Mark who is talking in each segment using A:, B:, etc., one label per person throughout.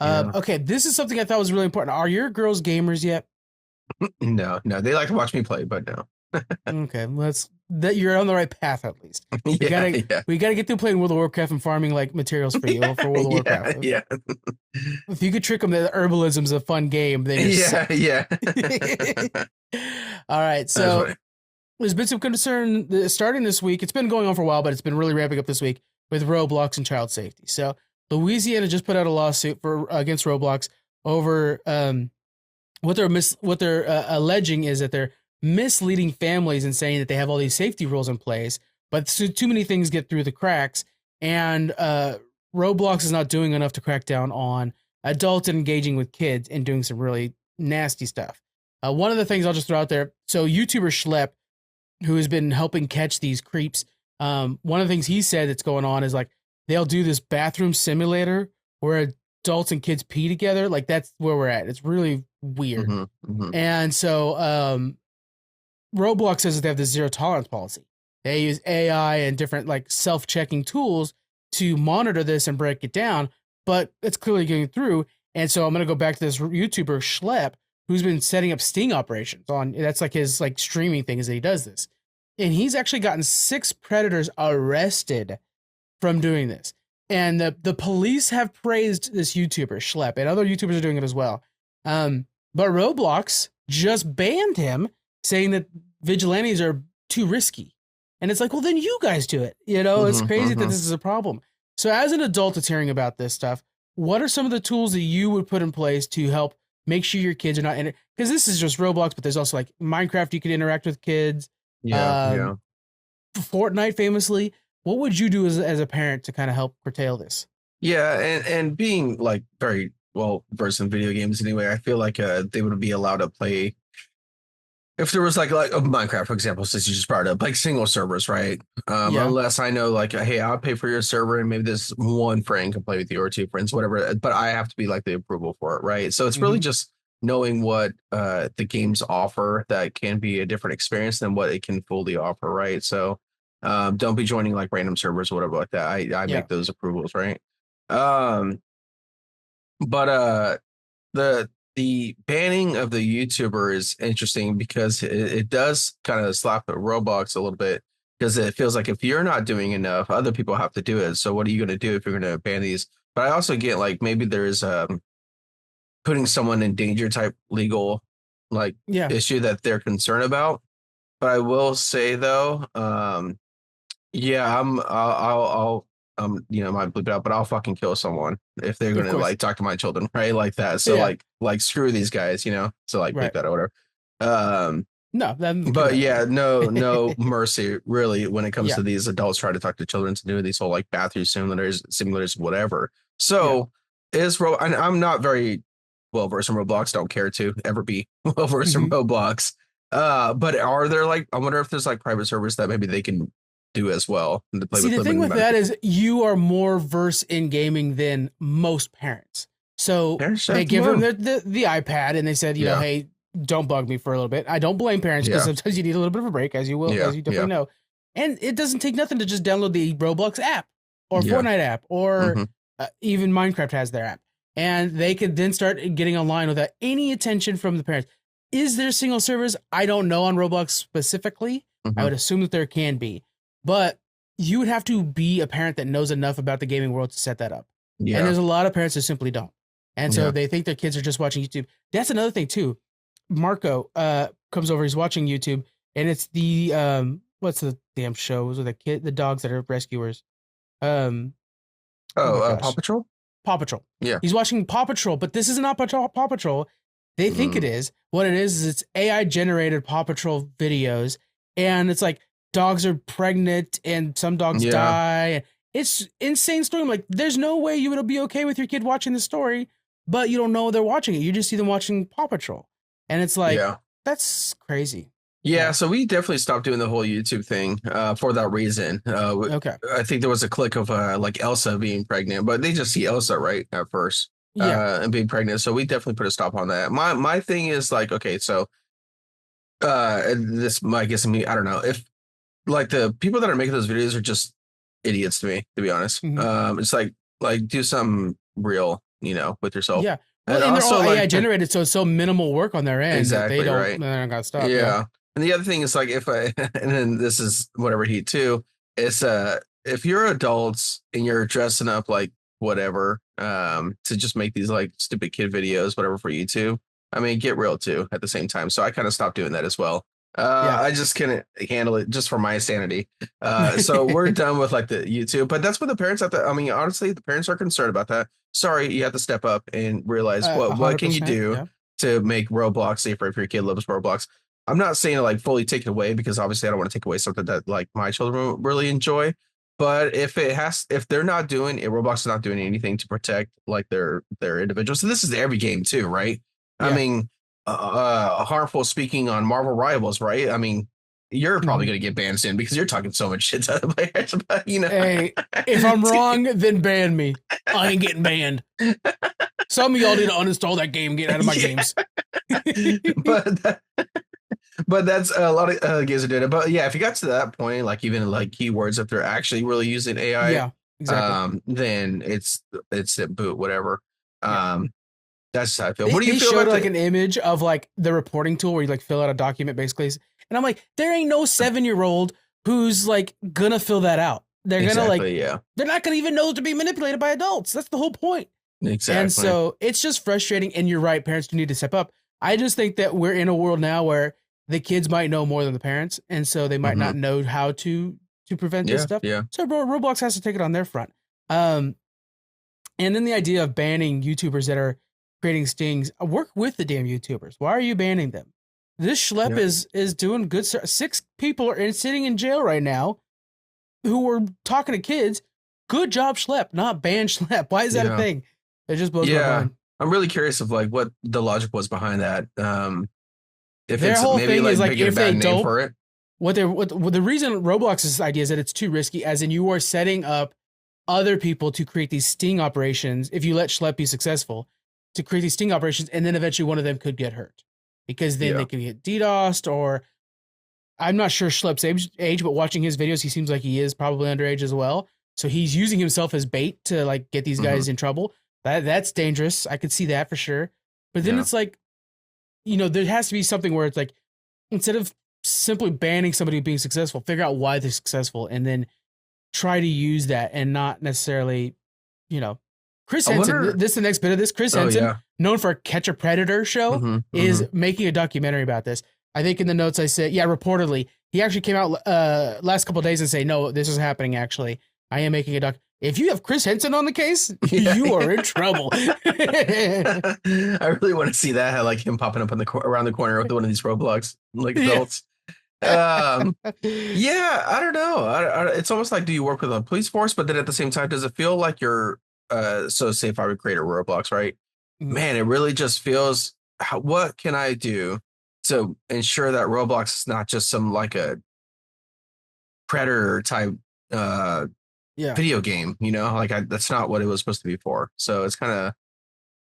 A: Yeah.
B: Okay, this is something I thought was really important. Are your girls gamers yet?
A: No, no, they like to watch me play, but no.
B: Okay, let's that you're on the right path at least. We
A: Yeah,
B: gotta
A: yeah.
B: we gotta get through playing World of Warcraft and farming like materials for you for World of
A: Yeah,
B: Warcraft.
A: yeah.
B: If you could trick them that herbalism's a fun game, then you're
A: Yeah,
B: set.
A: yeah.
B: All right,
A: That's
B: so
A: funny.
B: there's been some concern starting this week. It's been going on for a while, but it's been really ramping up this week with Roblox and child safety. So Louisiana just put out a lawsuit for against Roblox over what they're alleging is that they're misleading families and saying that they have all these safety rules in place, but too many things get through the cracks, and Roblox is not doing enough to crack down on adults engaging with kids and doing some really nasty stuff. One of the things I'll just throw out there, so YouTuber Schlep, who has been helping catch these creeps, one of the things he said that's going on is like they'll do this bathroom simulator where adults and kids pee together. Like that's where we're at. It's really weird.
A: Hmm, hmm.
B: And so Roblox says that they have this zero tolerance policy. They use AI and different like self-checking tools to monitor this and break it down, but it's clearly getting through. And so I'm going to go back to this YouTuber Schlep, who's been setting up sting operations on. That's like his like streaming thing is that he does this, and he's actually gotten 6 predators arrested from doing this. And the police have praised this YouTuber Schlep, and other YouTubers are doing it as well. But Roblox just banned him, saying that vigilantes are too risky. And it's like, well, then you guys do it. You know, it's
A: Hmm,
B: crazy that
A: hmm.
B: this is a problem. So as an adult that's hearing about this stuff, what are some of the tools that you would put in place to help make sure your kids are not in it? Because this is just Roblox, but there's also like Minecraft, you can interact with kids.
A: Yeah,
B: Um,
A: yeah.
B: Fortnite, famously. What would you do as a parent to kind of help curtail this?
A: Yeah, and being like very well versed in video games anyway, I feel like they would be allowed to play if there was like Minecraft, for example, since you just brought it up, like single servers, right?
B: Yeah.
A: Unless I know like, hey, I'll pay for your server and maybe this one friend can play with you or 2 friends, whatever. But I have to be like the approval for it, right? So it's really
B: Hmm.
A: just knowing what the games offer that can be a different experience than what it can fully offer, right? So don't be joining like random servers or whatever like that. I
B: Yeah.
A: make those approvals, right? Um, but the banning of the YouTuber is interesting because it does kind of slap the Roblox a little bit because it feels like if you're not doing enough, other people have to do it. So what are you going to do if you're going to ban these? But I also get like maybe there's putting someone in danger type legal like
B: Yeah.
A: issue that they're concerned about. But I will say though, yeah, I'll might bleep it out, but I'll fucking kill someone if they're
B: Of
A: gonna
B: course.
A: like talk to my children, right? Like that. So
B: Yeah.
A: like screw these guys, So like bleep
B: Right.
A: that or whatever. Um,
B: No, that could
A: but
B: never
A: yeah, no
B: be.
A: mercy really when it comes
B: Yeah.
A: to these adults trying to talk to children to do these whole like bathroom simulators, whatever.
B: Yeah.
A: So and I'm not very well versed in Roblox, don't care to ever be well versed in
B: Hmm.
A: Roblox. But are there like I wonder if there's like private servers that maybe they can do as well and to play
B: See,
A: with
B: the thing
A: limited
B: with
A: amount of
B: that
A: people.
B: is you are more versed in gaming than most parents. So
A: Parents
B: they
A: have to
B: give them
A: learn.
B: the iPad and they said,
A: Yeah,
B: hey, don't bug me for a little bit. I don't blame parents because
A: yeah,
B: sometimes you need a little bit of a break, as you will,
A: yeah,
B: as you
A: yeah,
B: definitely know. And it doesn't take nothing to just download the Roblox app or
A: yeah.
B: Fortnite app or
A: Hmm.
B: even Minecraft has their app. And they could then start getting online without any attention from the parents. Is there single servers? I don't know on Roblox specifically. I
A: Hmm.
B: would assume that there can be, but you would have to be a parent that knows enough about the gaming world to set that up. And
A: Yeah,
B: there's a lot of parents that simply don't. And so
A: yeah.
B: they think their kids are just watching YouTube. That's another thing too. Marco comes over, he's watching YouTube, and it's the what's the damn show? Was it the dogs that are rescuers? Um oh my
A: Paw
B: gosh.
A: Patrol.
B: Paw Patrol.
A: Yeah.
B: He's watching Paw Patrol, but this is not Paw Patrol. They think it
A: Mm.
B: is. What it is it's AI generated Paw Patrol videos, and it's like dogs are pregnant and some dogs
A: Yeah,
B: die. It's insane story. I'm like, there's no way you would be okay with your kid watching this story, but you don't know they're watching it. You just see them watching Paw Patrol, and it's like
A: yeah.
B: that's crazy.
A: Yeah,
B: Yeah.
A: so we definitely stopped doing the whole YouTube thing for that reason.
B: Okay.
A: I think there was a click of like Elsa being pregnant, but they just see Elsa right at first
B: Yeah.
A: and being pregnant. So we definitely put a stop on that. My thing is like, okay, so this might get some, I don't know if like the people that are making those videos are just idiots to me, to be honest.
B: Hmm.
A: It's like do something real with yourself.
B: Yeah. Well,
A: And
B: and they're all
A: also
B: AI
A: like
B: generated, so it's so minimal work on their end that
A: exactly right.
B: they're not gonna stop. Yeah.
A: Yeah. And the other thing is like if I and then this is whatever heat too, is if you're adults and you're dressing up like whatever, to just make these like stupid kid videos, whatever for YouTube, I mean get real too at the same time. So I kind of stopped doing that as well.
B: Yeah.
A: I just couldn't handle it just for my sanity. So we're done with like the YouTube, but that's what the parents have to, I mean, honestly, the parents are concerned about that. Sorry, you have to step up and realize what can you
B: 100%.
A: do
B: Yeah.
A: to make Roblox safer if your kid loves Roblox. I'm not saying to like fully take it away because obviously I don't want to take away something that like my children will really enjoy. But if they're not doing it, Roblox is not doing anything to protect like their individuals. So this is every game too, right? I
B: Yeah.
A: mean, harmful speaking on Marvel Rivals, right? I mean, you're probably
B: Mhm.
A: going to get banned soon because you're talking so much shit to other players, but
B: Hey, if I'm wrong, then ban me. I ain't getting banned. Some of y'all need to uninstall that game, get out of my
A: yeah,
B: games.
A: but but that's a lot of games are doing it. But yeah, if you got to that point, like even like keywords, if they're actually really using AI,
B: Yeah, exactly.
A: then it's a boot, whatever.
B: Yeah.
A: Um, that's just how I feel.
B: They,
A: What do you
B: they
A: feel
B: showed
A: about
B: like
A: the?
B: an image of like the reporting tool where you like fill out a document basically. And I'm like, there ain't no 7-year-old who's like gonna fill that out. They're gonna like,
A: Exactly, yeah,
B: they're not gonna even know to be manipulated by adults. That's the whole point. And
A: exactly.
B: so it's just frustrating. And you're right, parents do need to step up. I just think that we're in a world now where the kids might know more than the parents, and so they might
A: Hmm.
B: not know how to prevent this
A: Yeah,
B: stuff.
A: yeah,
B: So Roblox has to take it on their front. Um, and then the idea of banning YouTubers that are creating stings, work with the damn YouTubers. Why are you banning them? This schlep
A: yeah,
B: is doing good. 6 people are sitting in jail right now who were talking to kids. Good job, schlep, not ban schlep. Why is that a
A: yeah,
B: thing? It just blows my
A: yeah.
B: mind.
A: I'm really curious of like what the logic was behind that. If
B: Their
A: it's
B: whole
A: maybe
B: thing is
A: like
B: like
A: making a
B: if they
A: bad name
B: don't,
A: for it.
B: what the reason Roblox's idea is that it's too risky, as in you are setting up other people to create these sting operations. If you let Schlep be successful, to create these sting operations, and then eventually one of them could get hurt because then
A: Yeah.
B: they could get DDoSed. Or I'm not sure Schlepp's age, but watching his videos, he seems like he is probably underage as well. So he's using himself as bait to like get these
A: Hmm.
B: guys in trouble. That's dangerous. I could see that for sure. But then
A: Yeah.
B: it's like, there has to be something where it's like, instead of simply banning somebody being successful, figure out why they're successful and then try to use that, and not necessarily, you know, Chris
A: I
B: Henson.
A: wonder.
B: This is the next bit of this. Chris
A: Oh
B: Henson,
A: yeah.
B: known for Catch a Predator show,
A: Hmm. Hmm.
B: is making a documentary about this. I think in the notes I said, yeah, reportedly he actually came out last couple of days and say, no, this is happening. Actually, I am making a doc. If you have Chris Henson on the case,
A: Yeah.
B: you are in trouble.
A: I really want to see that, like him popping up on around the corner with one of these Roblox like
B: Yeah.
A: adults. Yeah, I don't know. It's almost like, do you work with a police force? But then at the same time, does it feel like you're so say if I would create a Roblox, right?
B: Mhm.
A: Man, it really just feels what can I do to ensure that Roblox is not just some like a predator type uh
B: Yeah.
A: video game, like that's not what it was supposed to be for. So it's kind of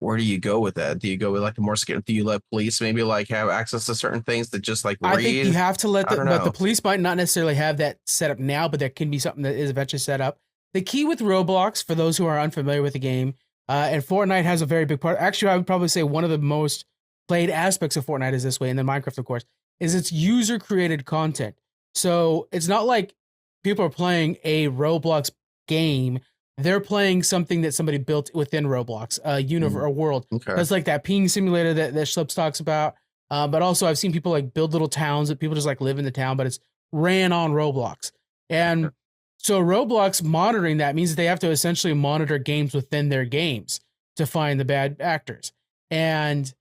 A: where do you go with that? Do you go with like the more scale? Do you let police maybe like have access to certain things that just like
B: I think you
A: read?
B: have to let
A: I don't
B: but the
A: know.
B: police might not necessarily have that set up now, but there can be something that is eventually set up. The key with Roblox, for those who are unfamiliar with the game, and Fortnite has a very big part. Actually, I would probably say one of the most played aspects of Fortnite is this way, and then Minecraft, of course, is its user created content. So it's not like people are playing a Roblox game. They're playing something that somebody built within Roblox, a universe,
A: Mm,
B: a world.
A: okay.
B: That's like that ping simulator that Schlips talks about. But also, I've seen people like build little towns that people just like live in the town, but it's ran on Roblox. And so Roblox monitoring that means that they have to essentially monitor games within their games to find the bad actors. And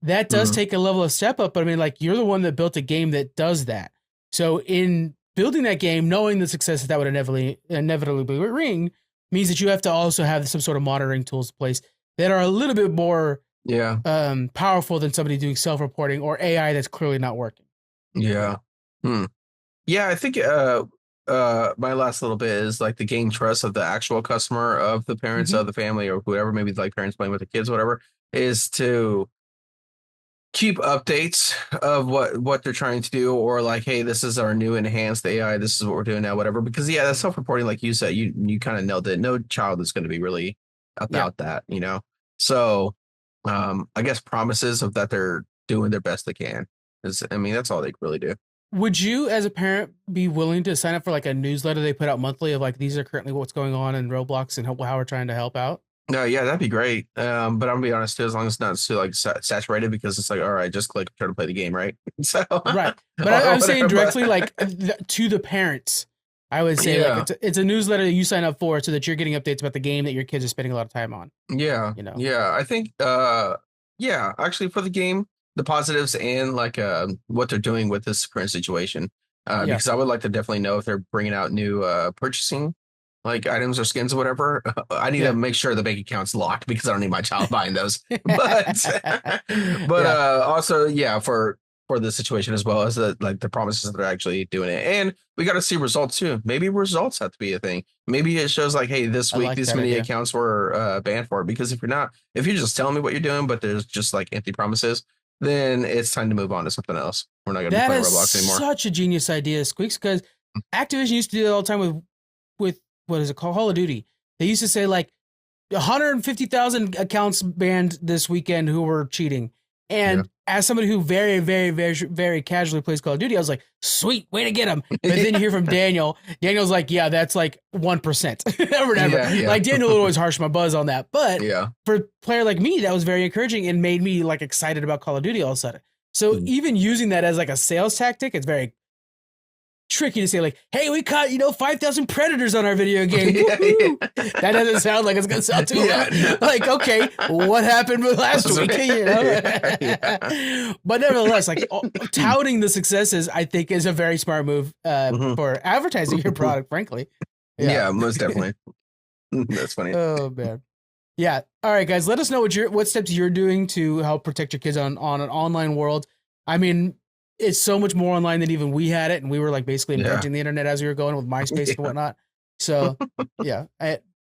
B: that does
A: Mm,
B: take a level of step up. But I mean, like, you're the one that built a game that does that. So in building that game, knowing the success that would inevitably bring, means that you have to also have some sort of monitoring tools in place that are a little bit more
A: yeah.
B: powerful than somebody doing self-reporting or AI that's clearly not working.
A: Yeah. Hmm. Yeah, I think my last little bit is like to gain trust of the actual customer of the parents
B: Mm-hmm.
A: of the family or whoever, maybe like parents playing with the kids, whatever, is to keep updates of what they're trying to do, or like, hey, this is our new enhanced AI, this is what we're doing now, whatever. Because yeah, that self-reporting, like you said, you kind of nailed it. No child is going to be really
B: Yeah.
A: about that. So, I guess promises of that they're doing their best they can. Is I mean, that's all they really do.
B: Would you, as a parent, be willing to sign up for like a newsletter they put out monthly of like these are currently what's going on in Roblox and how we're trying to help out?
A: No, yeah, that'd be great. But I'm gonna be honest too, as long as it's not too like saturated, because it's like, all right, just click, try to play the game, right? So,
B: Right. But
A: or
B: I'm saying
A: whatever.
B: directly
A: But
B: like to the parents. I would say like
A: yeah,
B: it's a newsletter that you sign up for so that you're getting updates about the game that your kids are spending a lot of time on,
A: yeah,
B: you know.
A: yeah. I think, yeah, actually, for the game, the positives and like what they're doing with this current situation.
B: Yeah.
A: Because I would like to definitely know if they're bringing out new purchasing like items or skins or whatever. I need to
B: Yeah.
A: make sure the bank account's locked because I don't need my child buying those. But but
B: Yeah.
A: also yeah, for the situation as well as the like the promises that they're actually doing it. And we got to see results too. Maybe results have to be a thing. Maybe it shows like, hey, this
B: I
A: week
B: like
A: this
B: that
A: many
B: idea.
A: accounts were banned for it. Because if you're just telling me what you're doing, but there's just like empty promises, then it's time to move on to something else. We're not going to be
B: That
A: playing
B: is
A: Roblox anymore.
B: such a genius idea, Squeaks, because Activision used to do that all the time with what is it called? Call of Duty. They used to say like 150,000 accounts banned this weekend who were cheating.
A: Yeah.
B: And as somebody who very, very, very, very casually plays Call of Duty, I was like, sweet, way to get him. But then you hear from Daniel. Daniel's like, yeah, that's like 1% or whatever.
A: Yeah, yeah,
B: Like Daniel would always harsh my buzz on that. But
A: yeah.
B: for a player like me, that was very encouraging and made me like excited about Call of Duty all of a sudden. So
A: Mm.
B: even using that as like a sales tactic, it's very tricky to say like, hey, we caught 5,000 predators on our video game.
A: Yeah, yeah.
B: That doesn't sound like it's gonna sound too
A: Yeah, no.
B: like okay, what happened with last week?
A: Yeah.
B: But nevertheless, like touting the successes, I think is a very smart move
A: Mhm.
B: for advertising your product. Frankly, yeah.
A: Yeah, most definitely. That's funny.
B: Oh man. Yeah. All right, guys. Let us know what steps you're doing to help protect your kids on an online world. I mean, it's so much more online than even we had it, and we were like basically
A: Yeah.
B: inventing the internet as we were going with MySpace and
A: Yeah.
B: whatnot. So, yeah.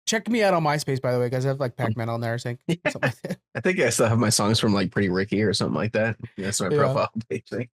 B: Check me out on MySpace, by the way, guys. I have like Pac-Man on there, I think. Something like that.
A: I think I still have my songs from like Pretty Ricky or something like that. That's my
B: Yeah.
A: profile page thing.